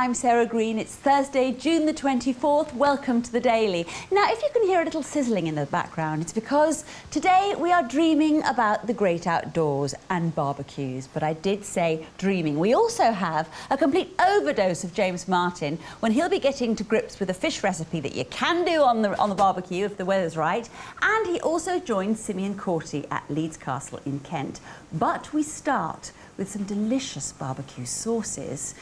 I'm Sarah Green. It's Thursday, June the 24th. Welcome to the Daily. Now, if you can hear a little sizzling in the background, it's because today we are dreaming about the great outdoors and barbecues. But I did say dreaming. We also have a complete overdose of James Martin when he'll be getting to grips with a fish recipe that you can do on the barbecue if the weather's right. And he also joins Simeon Corti at Leeds Castle in Kent. But we start with some delicious barbecue sauces.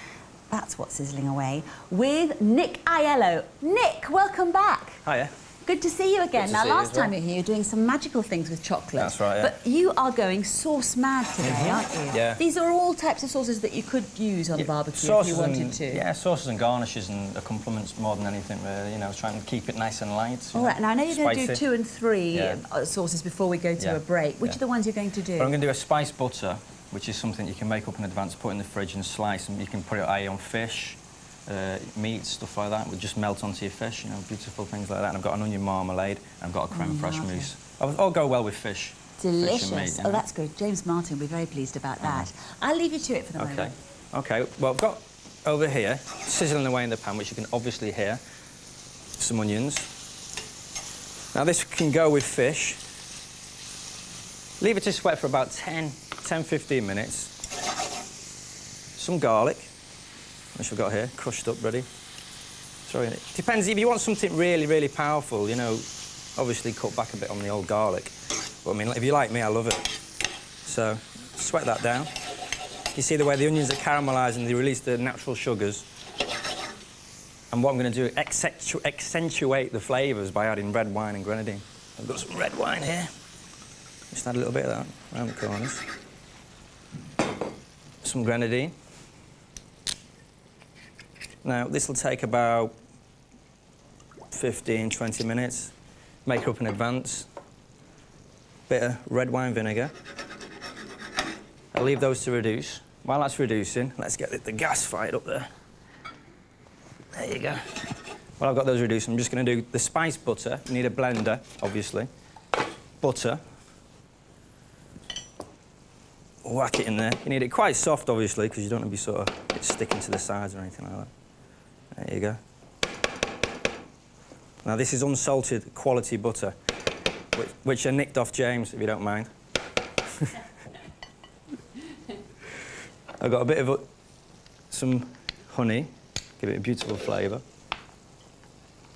That's what's sizzling away, with Nick Aiello. Nick, welcome back. Hiya. Good to see you again. Good to now, see you last as well. time you were here, you're doing some magical things with chocolate. That's right, yeah. But you are going sauce mad today, aren't you? Yeah. These are all types of sauces that you could use on the barbecue if you wanted to. Yeah, sauces and garnishes and accompaniments more than anything, really. You know, trying to keep it nice and light. All right, now I know you're going to do 2 and 3 sauces before we go to a break. Which are the ones you're going to do? Well, I'm going to do a spice butter, which is something you can make up in advance, put in the fridge and slice, and you can put it on fish, meat, stuff like that. It would just melt onto your fish, you know, beautiful things like that. And I've got an onion marmalade, and I've got a creme fraiche mousse. All go well with fish. Delicious. Fish and meat, you know? Oh, that's good. James Martin will be very pleased about that. I'll leave you to it for the moment. OK, well, I've got over here, sizzling away in the pan, which you can obviously hear, some onions. Now, this can go with fish. Leave it to sweat for about 10-15 minutes. Some garlic, which I've got here, crushed up, ready. Throw in it. Depends, if you want something really, really powerful, you know, obviously cut back a bit on the old garlic. But I mean, if you like me, I love it. So, sweat that down. You see the way the onions are caramelising, they release the natural sugars. And what I'm going to do, accentuate the flavours by adding red wine and grenadine. I've got some red wine here. Just add a little bit of that around the corners. Some grenadine. Now, this will take about 15-20 minutes. Make up in advance. Bit of red wine vinegar. I'll leave those to reduce. While that's reducing, let's get the gas fired up there. There you go. While I've got those reduced, I'm just going to do the spice butter. You need a blender, obviously. Butter. Whack it in there. You need it quite soft, obviously, because you don't want to be sort of sticking to the sides or anything like that. There you go. Now, this is unsalted quality butter, which I nicked off James, if you don't mind. I've got a bit of some honey, give it a beautiful flavour.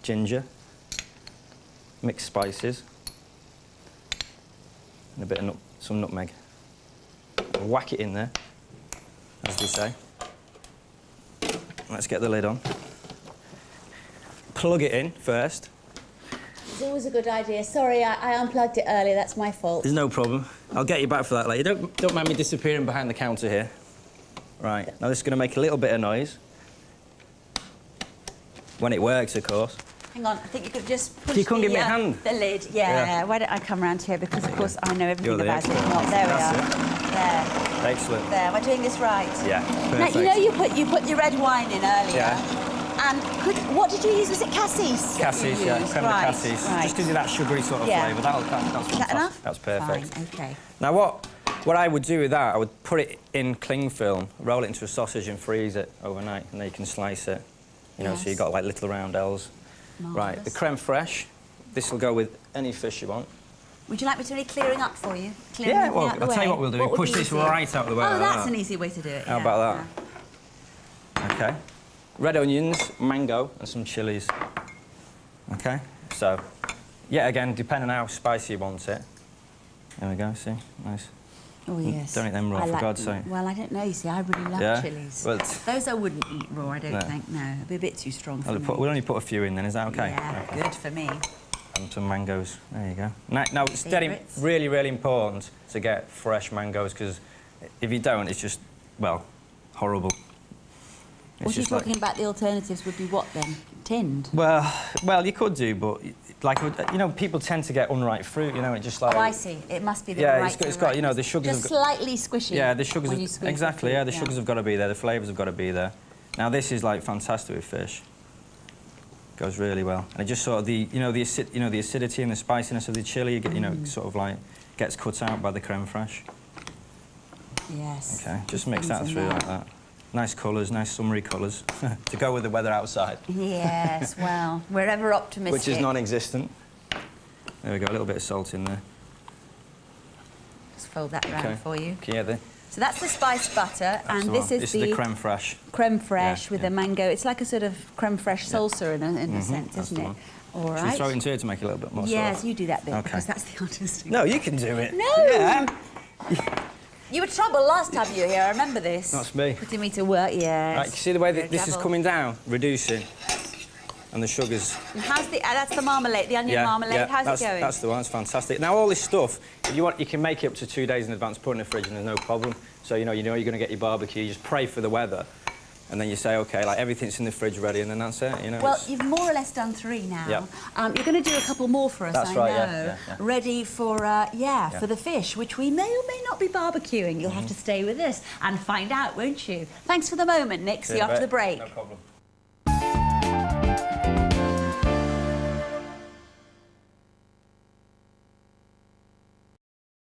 Ginger. Mixed spices. And a bit of some nutmeg. Whack it in there, as they say. Let's get the lid on. Plug it in first. It's always a good idea. Sorry, I unplugged it earlier. That's my fault. There's no problem. I'll get you back for that later. Don't mind me disappearing behind the counter here. Right, now this is going to make a little bit of noise. When it works, of course. Hang on, I think you could just push you couldn't give me a hand. The lid. Yeah. Why don't I come round here, because, of course, I know everything about it. There That's we are. There. Excellent. There. Am I doing this right? Yeah, perfect. Now, you know you put your red wine in earlier. Yeah. And what did you use? Was it cassis? Cassis, yeah, creme de cassis. Right. Just gives you that sugary sort of flavour. That's Is that enough? That's perfect. Fine, OK. Now, what I would do with that, I would put it in cling film, roll it into a sausage and freeze it overnight, and then you can slice it. You know, so you've got, like, little round L's. Marvellous. Right, the creme fraiche. This will go with any fish you want. Would you like me to be clearing up for you? Yeah, well, I'll tell you what we'll do. We'll push this right out of the way. Oh, that's an easy way to do it. How about that? OK. Red onions, mango, and some chilies. OK? So, yet again, depending on how spicy you want it. There we go, see? Nice. Oh, yes. Don't eat them raw, for God's sake. Well, I don't know, you see, I really love chilies. Well, those I wouldn't eat raw, I don't think, no. It'd be a bit too strong for me. We'll only put a few in then, is that OK? Yeah, good for me. And some mangoes, there you go. Now it's really, really important to get fresh mangoes, because if you don't, it's just, well, horrible. What you're talking about, the alternatives would be what, then? Tinned? Well, you could do, but, like, you know, people tend to get unripe fruit, you know, it just like... Oh, I see. It must be the right... it's got, you know, the sugars... Just slightly squishy. Yeah, the sugars... when you squeeze exactly, the sugars have got to be there, the flavours have got to be there. Now, this is, like, fantastic with fish. Goes really well. And it just sort of, the acidity and the spiciness of the chilli, you know, sort of, like, gets cut out by the creme fraiche. Yes. OK, just mix that through like that. Nice colours, nice summery colours to go with the weather outside. Yes, well, we're ever optimistic. Which is non-existent. There we go, a little bit of salt in there. Just fold that round for you. Okay, yeah, So that's the spiced butter, and this is the creme fraiche. Creme fraiche with the mango. It's like a sort of creme fraiche salsa in a sense, That's isn't it? All right. Should we throw it into here to make it a little bit more Yes, soft? you do that bit, because that's the artistic. No, you can do it. No! Yeah. You were trouble last time you were here, I remember this. That's me. Putting me to work, yes. Right, you see the way that this is coming down? Reducing. And the sugars. And how's the... that's the marmalade, the onion marmalade. How's it going? That's the one, it's fantastic. Now, all this stuff, if you want, you can make it up to 2 days in advance, put it in the fridge, and there's no problem. So, you know you're going to get your barbecue, you just pray for the weather, and then you say, OK, like, everything's in the fridge ready, and then that's it, you know. Well, you've more or less done 3 now. Yep. You're going to do a couple more for us, that's I right, know. Yeah. Ready for, for the fish, which we may or may not be barbecuing. You'll have to stay with us and find out, won't you? Thanks for the moment, Nick. See you after the break. No problem.